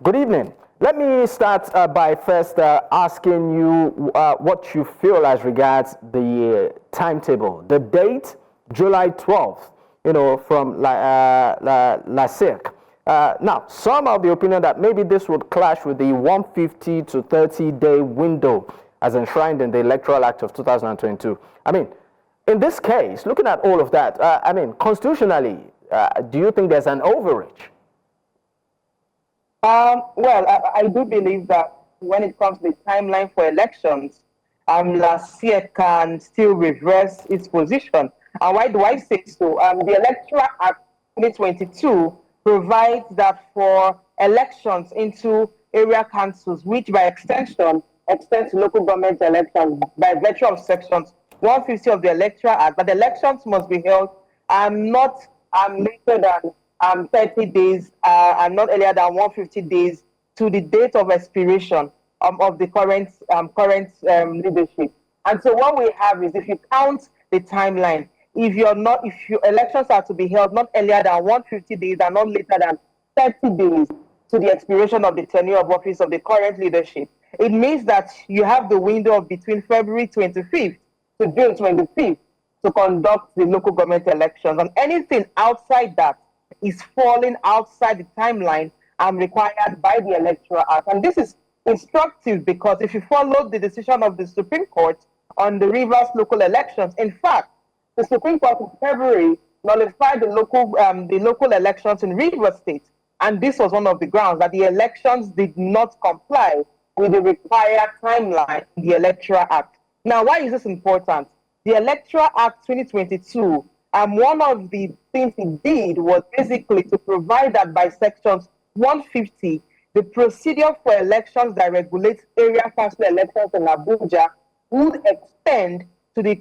Good evening. Let me start by first asking you what you feel as regards the timetable. The date, July 12th, from LASIK. Now, some of the opinion that maybe this would clash with the 150 to 30-day window as enshrined in the Electoral Act of 2022. I mean, in this case, looking at all of that, constitutionally, do you think there's an overreach? I do believe that when it comes to the timeline for elections, last year can still reverse its position. And why do I say so? The Electoral Act 2022 provides that for elections into area councils, which by extension extends to local government elections by virtue of sections 150 of the Electoral Act, but the elections must be held not later than 30 days and not earlier than 150 days to the date of expiration of the current leadership. And so what we have is, if you count the timeline, if your elections are to be held not earlier than 150 days and not later than 30 days to the expiration of the tenure of office of the current leadership, it means that you have the window of between February 25th to June 25th to conduct the local government elections. And anything outside that is falling outside the timeline required by the Electoral Act. And this is instructive because if you follow the decision of the Supreme Court on the Rivers local elections, in fact, the Supreme Court in February nullified the local elections in Rivers State. And this was one of the grounds that the elections did not comply with the required timeline in the Electoral Act. Now, why is this important? The Electoral Act 2022, one of the things it did was basically to provide that by sections 150, the procedure for elections that regulates area council elections in Abuja would extend to the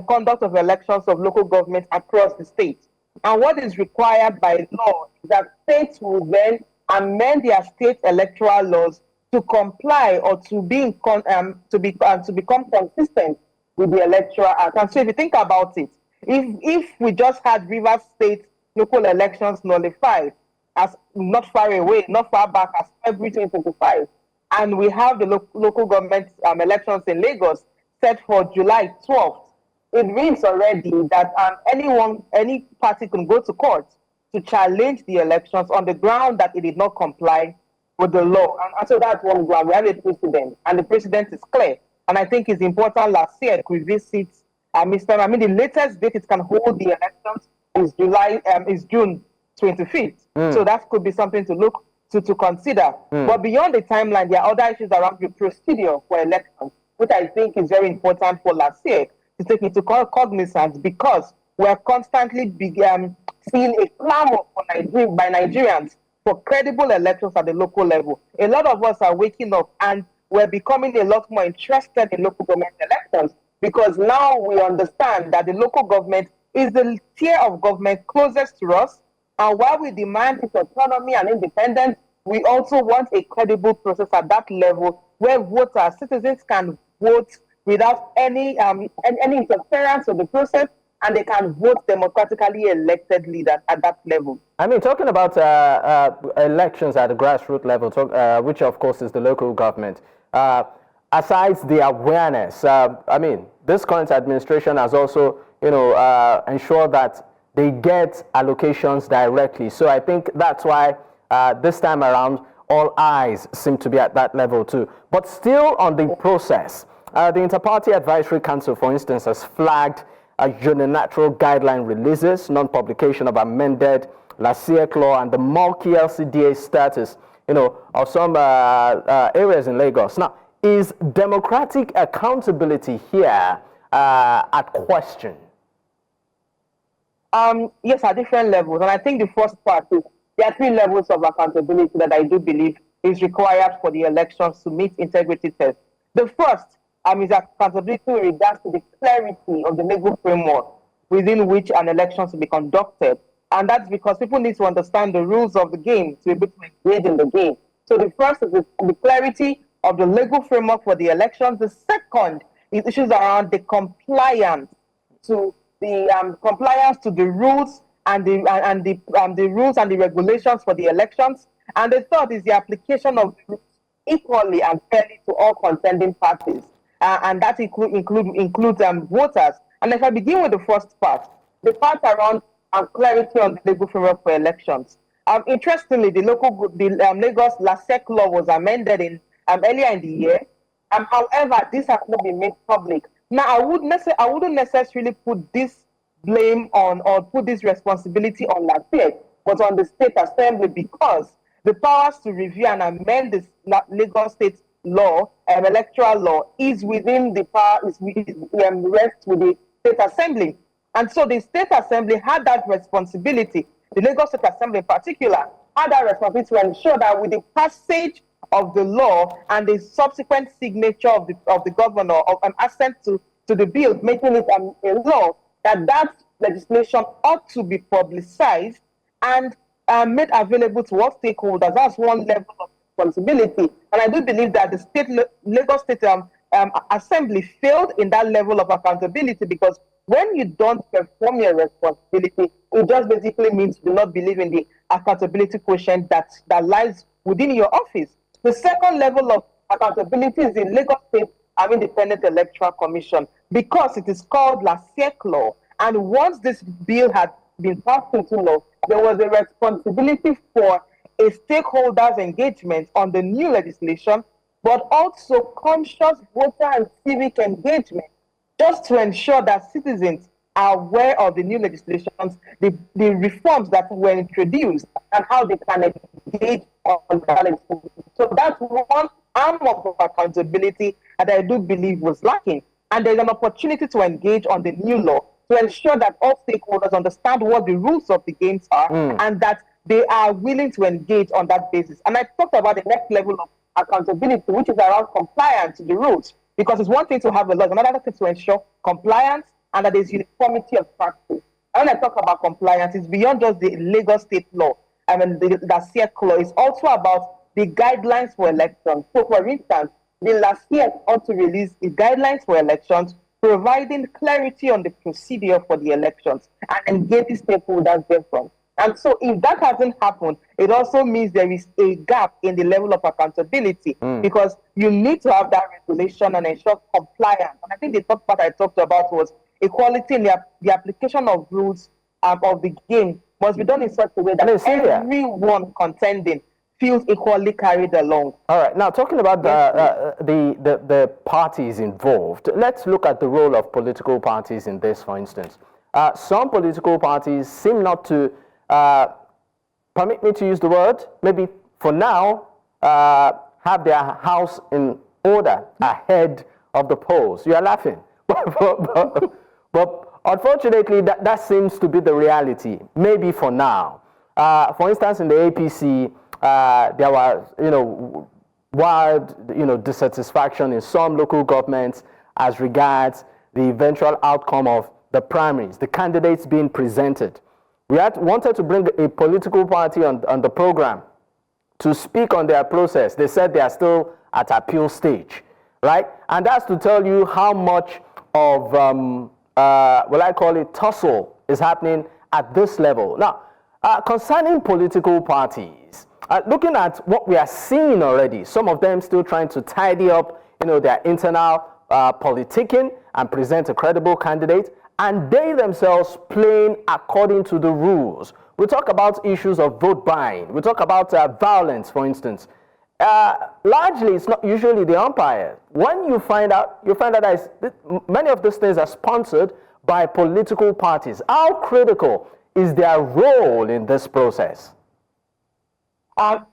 conduct of elections of local government across the state. And what is required by law is that states will then amend their state electoral laws to comply or to become consistent with the Electoral Act. And so if you think about it, if we just had Rivers State local elections nullified as not far away, not far back as February 2025, and we have the local government elections in Lagos set for July 12th, it means already that any party can go to court to challenge the elections on the ground that it did not comply with the law. And so that's one ground. We have a precedent, and the precedent is clear. And I think it's important last year we visit the latest date it can hold the elections is June 25th. So that could be something to look to consider. But beyond the timeline, there are other issues around the procedure for elections, which I think is very important for last year to take into cognizance, because we're constantly seeing a clamor by Nigerians for credible elections at the local level. A lot of us are waking up and we're becoming a lot more interested in local government elections, because now we understand that the local government is the tier of government closest to us. And while we demand its autonomy and independence, we also want a credible process at that level where citizens can vote without any interference of the process, and they can vote democratically elected leaders at that level. I mean, talking about elections at the grassroots level, which of course is the local government, aside the awareness, this current administration has also, ensured that they get allocations directly. So I think that's why this time around, all eyes seem to be at that level too. But still on the process, the Inter-Party Advisory Council, for instance, has flagged unilateral guideline releases, non-publication of amended LASIK law, and the multi-LCDA status, of some areas in Lagos. Now, is democratic accountability here at question? Yes, at different levels. And I think the first part is there are 3 levels of accountability that I do believe is required for the elections to meet integrity tests. The first is accountability in regards to the clarity of the legal framework within which an election should be conducted. And that's because people need to understand the rules of the game to be able to engage in the game. So the first is the clarity of the legal framework for the elections. The second is issues around the compliance to the rules and the rules and the regulations for the elections. And the third is the application of the rules equally and fairly to all contending parties, and that includes voters. And if I begin with the first part, the part around clarity on the legal framework for elections. Interestingly, the Lagos LASEC law was amended in earlier in the year. However, this has not been made public. Now, I wouldn't necessarily put this blame on or put this responsibility on LASEC, but on the State Assembly, because the powers to review and amend this Lagos State law, electoral law, is within the power, rests with the State Assembly. And so the State Assembly had that responsibility, the Lagos State Assembly in particular, had that responsibility to ensure that with the passage of the law and the subsequent signature of the governor of an assent to the bill, making it a law, that legislation ought to be publicized and made available to all stakeholders. That's one level of responsibility. And I do believe that the Lagos State Assembly failed in that level of accountability, because when you don't perform your responsibility, it just basically means you do not believe in the accountability quotient that lies within your office. The second level of accountability is the Lagos State Independent Electoral Commission, because it is called LASEC law. And once this bill had been passed into law, there was a responsibility for a stakeholders' engagement on the new legislation, but also conscious voter and civic engagement, just to ensure that citizens are aware of the new legislations, the reforms that were introduced, and how they can engage on that legislation. So that's one arm of accountability that I do believe was lacking. And there's an opportunity to engage on the new law to ensure that all stakeholders understand what the rules of the games are, and that they are willing to engage on that basis. And I talked about the next level of accountability, which is around compliance to the rules. Because it's one thing to have a law, it's another thing to ensure compliance and that there's uniformity of practice. And when I talk about compliance, it's beyond just the Lagos state law. The LASEC law is also about the guidelines for elections. So, for instance, the LASEC ought to release the guidelines for elections, providing clarity on the procedure for the elections and engaging stakeholders therefrom. And so if that hasn't happened, it also means there is a gap in the level of accountability, because you need to have that regulation and ensure compliance. And I think the third part I talked about was equality in the application of rules of the game must be done in such a way that everyone contending feels equally carried along. All right. Now, talking about the parties involved, let's look at the role of political parties in this, for instance. Some political parties seem not to, permit me to use the word, maybe for now, have their house in order ahead of the polls. You are laughing. But unfortunately, that seems to be the reality, maybe for now. For instance, in the APC, there was, wild, dissatisfaction in some local governments as regards the eventual outcome of the primaries, the candidates being presented. We wanted to bring a political party on the program to speak on their process. They said they are still at appeal stage, right? And that's to tell you how much of, I call it tussle is happening at this level. Now, concerning political parties, looking at what we are seeing already, some of them still trying to tidy up, their internal politicking and present a credible candidate, and they themselves playing according to the rules. We talk about issues of vote buying. We talk about violence, for instance. Largely, it's not usually the umpire. When you find out that many of these things are sponsored by political parties. How critical is their role in this process?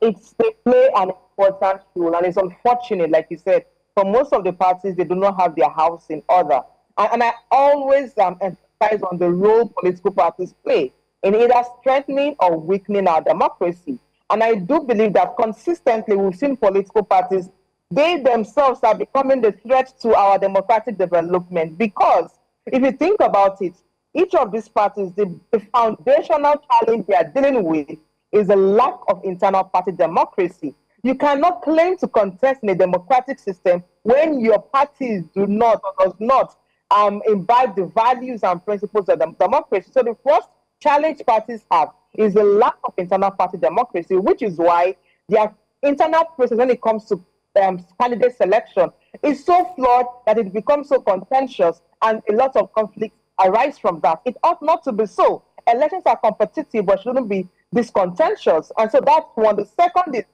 They play an important role, and it's unfortunate, like you said, for most of the parties, they do not have their house in order. And I always emphasize on the role political parties play in either strengthening or weakening our democracy. And I do believe that consistently we've seen political parties, they themselves are becoming the threat to our democratic development, because if you think about it, each of these parties, the foundational challenge they are dealing with is a lack of internal party democracy. You cannot claim to contest in a democratic system when your parties do not or does not imbibe the values and principles of democracy. So the first challenge parties have is a lack of internal party democracy, which is why their internal process when it comes to candidate selection is so flawed that it becomes so contentious and a lot of conflicts arise from that. It ought not to be so. Elections are competitive but shouldn't be this contentious. And so that's one. The second is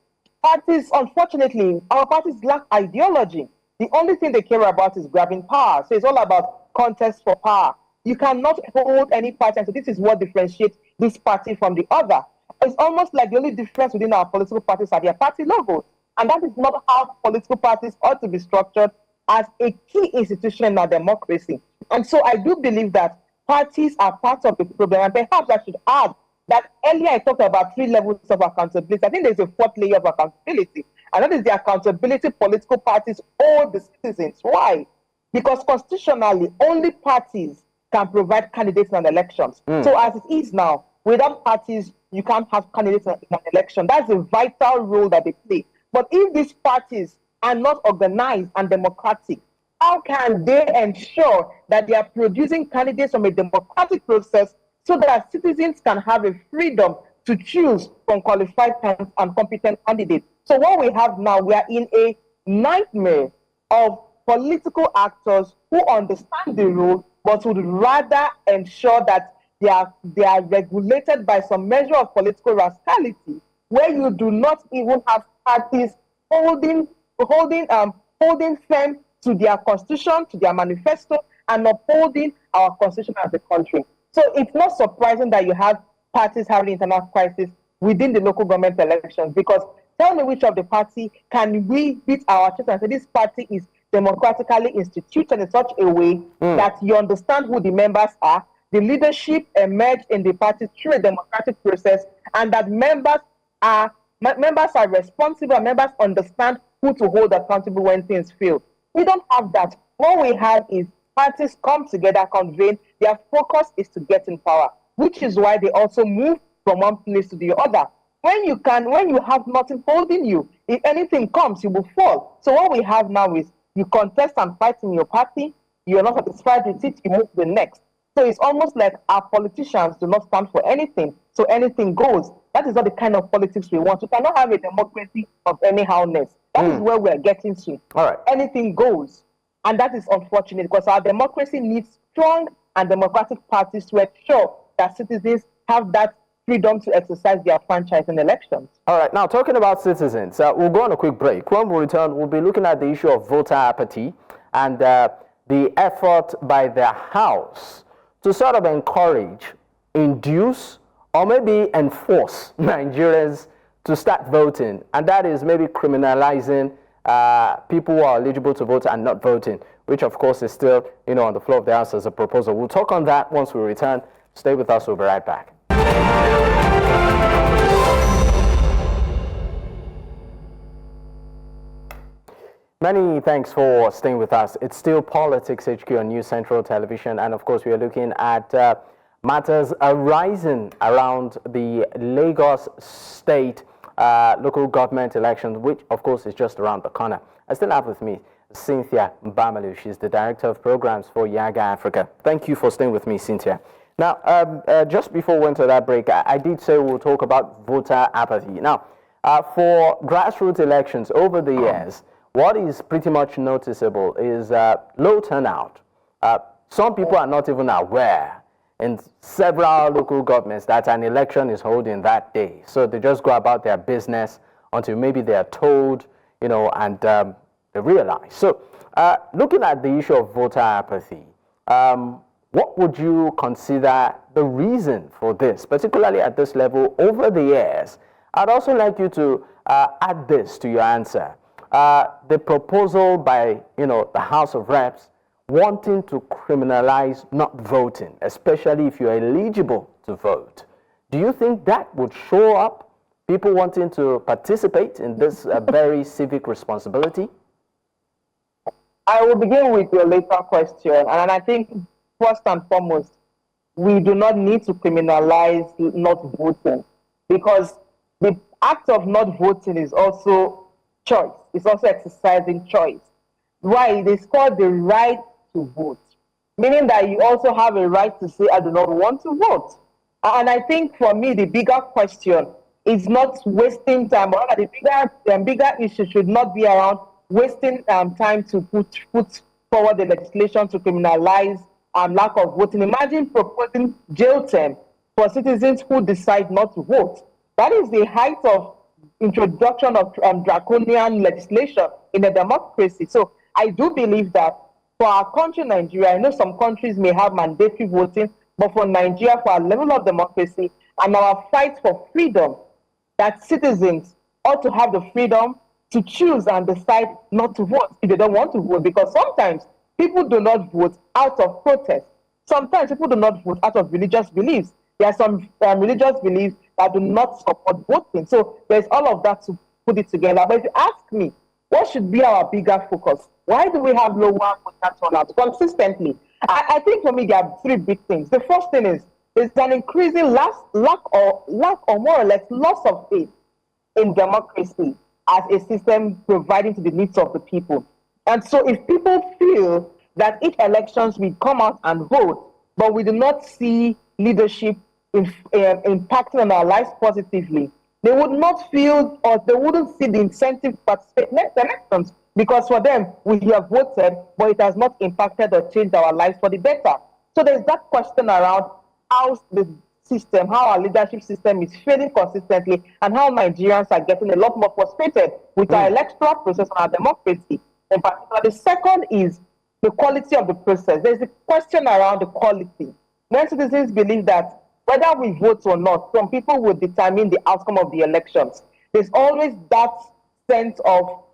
parties, unfortunately, our parties lack ideology. The only thing they care about is grabbing power. So it's all about contest for power. You cannot hold any party and say this is what differentiates this party from the other. It's almost like the only difference within our political parties are their party logos. And that is not how political parties ought to be structured as a key institution in our democracy. And so I do believe that parties are part of the problem. And perhaps I should add that earlier I talked about 3 levels of accountability. I think there's a 4th layer of accountability, and that is the accountability political parties owe the citizens. Why? Because constitutionally, only parties can provide candidates in elections. So as it is now, without parties, you can't have candidates in an election. That's a vital role that they play. But if these parties are not organized and democratic, how can they ensure that they are producing candidates from a democratic process so that citizens can have a freedom to choose from qualified and competent candidates? So what we have now, we are in a nightmare of political actors who understand the rule but would rather ensure that they are regulated by some measure of political rascality, where you do not even have parties holding firm to their constitution, to their manifesto, and upholding our constitution as a country. So it's not surprising that you have parties having internal crisis within the local government elections, because tell me which of the party can we beat our chest and say this party is democratically instituted in such a way that you understand who the members are, the leadership emerged in the party through a democratic process, and that members are responsible and members understand who to hold accountable when things fail. We don't have that. What we have is parties come together, convene, their focus is to get in power, which is why they also move from one place to the other. When you have nothing holding you, if anything comes, you will fall. So what we have now is you contest and fight in your party, you're not satisfied with it, you move to the next. So it's almost like our politicians do not stand for anything, so anything goes. That is not the kind of politics we want. We cannot have a democracy of anyhowness. That is where we're getting to. All right. Anything goes. And that is unfortunate, because our democracy needs strong and democratic parties to ensure that citizens have that freedom to exercise their franchise in elections. All right. Now, talking about citizens, we'll go on a quick break. When we return, we'll be looking at the issue of voter apathy and the effort by the House to sort of encourage, induce, or maybe enforce Nigerians to start voting. And that is maybe criminalizing people who are eligible to vote and not voting, which of course is still, on the floor of the House as a proposal. We'll talk on that once we return. Stay with us. We'll be right back. Many thanks for staying with us. It's still Politics HQ on News Central Television, and of course we are looking at matters arising around the Lagos State local government elections, which of course is just around the corner. I still have with me Cynthia Mbamalu. She's the Director of Programs for Yiaga Africa. Thank you for staying with me, Cynthia. Now, just before we went to that break, I did say we'll talk about voter apathy. Now, for grassroots elections over the years, what is pretty much noticeable is low turnout. Some people are not even aware in several local governments that an election is holding that day. So they just go about their business until maybe they are told, and they realize. So looking at the issue of voter apathy, what would you consider the reason for this, particularly at this level over the years? I'd also like you to add this to your answer. The proposal by, the House of Reps wanting to criminalize not voting, especially if you're eligible to vote. Do you think that would show up people wanting to participate in this very civic responsibility? I will begin with your later question. And I think first and foremost, we do not need to criminalize not voting, because the act of not voting is also choice. It's also exercising choice. Why? It is called the right to vote, meaning that you also have a right to say, I do not want to vote. And I think for me, the bigger question is not wasting time. Or the bigger issue should not be around wasting time to put forward the legislation to criminalize lack of voting. Imagine proposing jail term for citizens who decide not to vote. That is the height of introduction of draconian legislation in a democracy. So I do believe that for our country, Nigeria, I know some countries may have mandatory voting, but for Nigeria, for our level of democracy and our fight for freedom, that citizens ought to have the freedom to choose and decide not to vote if they don't want to vote. Because sometimes people do not vote out of protest. Sometimes people do not vote out of religious beliefs. There are some religious beliefs that do not support voting. So there's all of that to put it together. But if you ask me, what should be our bigger focus? Why do we have lower voter turnout consistently? I think for me there are three big things. The first thing is there's an increasing lack or more or less loss of faith in democracy as a system providing to the needs of the people. And so if people feel that each elections we come out and vote, but we do not see leadership impacting on our lives positively, they would not feel or they wouldn't see the incentive to participate next elections, because for them, we have voted, but it has not impacted or changed our lives for the better. So there's that question around how the system, how our leadership system is failing consistently, and how Nigerians are getting a lot more frustrated with our electoral process and our democracy. In particular, the second is the quality of the process. There's a question around the quality. When citizens believe that whether we vote or not, some people will determine the outcome of the elections. There's always that sense of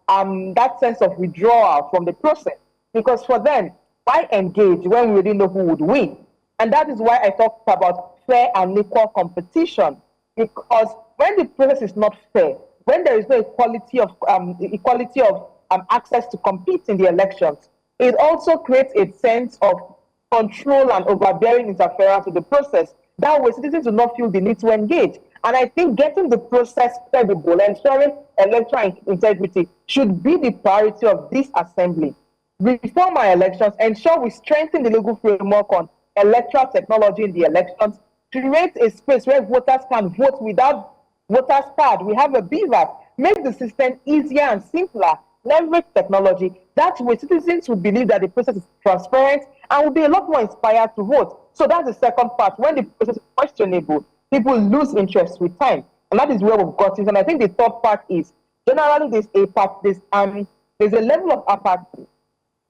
withdrawal from the process, because for them, why engage when we already know who would win? And that is why I talked about fair and equal competition, because when the process is not fair, when there is no equality of access to compete in the elections, it also creates a sense of control and overbearing interference with the process. That way, citizens do not feel the need to engage. And I think getting the process credible, ensuring electoral integrity should be the priority of this assembly. Reform our elections, ensure we strengthen the legal framework on electoral technology in the elections, create a space where voters can vote without voters card. We have a BVAS. Make the system easier and simpler. Leverage technology. That way, citizens will believe that the process is transparent and will be a lot more inspired to vote. So that's the second part. When the process is questionable, people lose interest with time, and that is where we've got it. And I think the third part is generally there's a level of apathy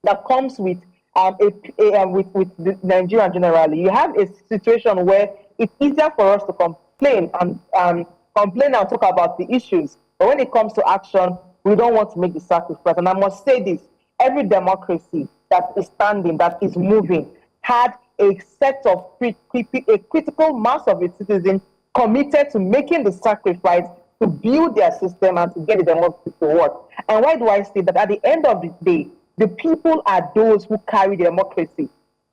that comes with Nigeria generally. You have a situation where it's easier for us to complain and talk about the issues, but when it comes to action, we don't want to make the sacrifice. And I must say this: every democracy that is standing, that is moving, had a set of a critical mass of its citizens committed to making the sacrifice to build their system and to get the democracy to work. And why do I say that? At the end of the day, the people are those who carry the democracy.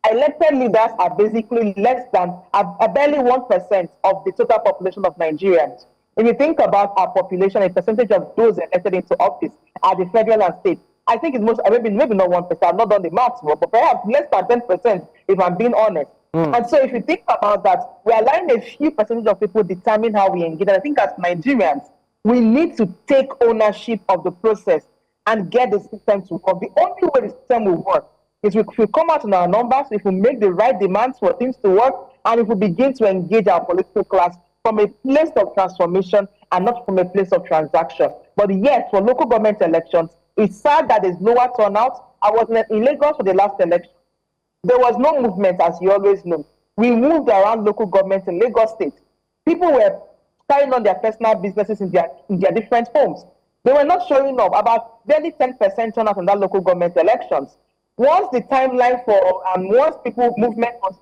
Elected leaders are basically barely 1% of the total population of Nigerians. If you think about our population, a percentage of those elected into office at the federal and state, I think it's maybe not 1%. I've not done the maths, but perhaps less than 10%, if I'm being honest. And so if you think about that, we're allowing a few percentage of people determine how we engage. And I think as Nigerians, we need to take ownership of the process and get the system to work. The only way the system will work is if we come out in our numbers, if we make the right demands for things to work, and if we begin to engage our political class from a place of transformation and not from a place of transaction. But yes, for local government elections, it's sad that there's lower turnout. I was in Lagos for the last election. There was no movement, as you always know. We moved around local governments in Lagos State. People were carrying on their personal businesses in their different homes. They were not showing up. About barely 10% turnout in that local government elections. Once the timeline for once people movement was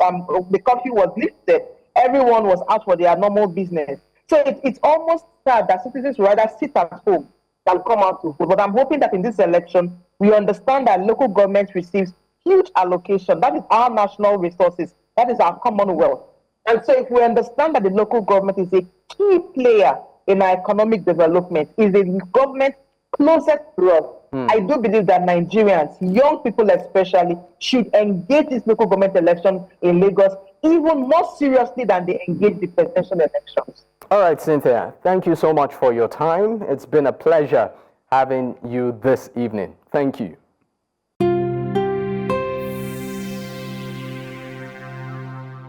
the curfew was lifted, everyone was out for their normal business. So it's almost sad that citizens would rather sit at home than come out to vote. But I'm hoping that in this election, we understand that local government receives huge allocation. That is our national resources. That is our commonwealth. And so if we understand that the local government is a key player in our economic development, is a government closest to us, I do believe that Nigerians, young people especially, should engage this local government election in Lagos even more seriously than they engage the presidential elections. All right, Cynthia, thank you so much for your time. It's been a pleasure having you this evening. Thank you.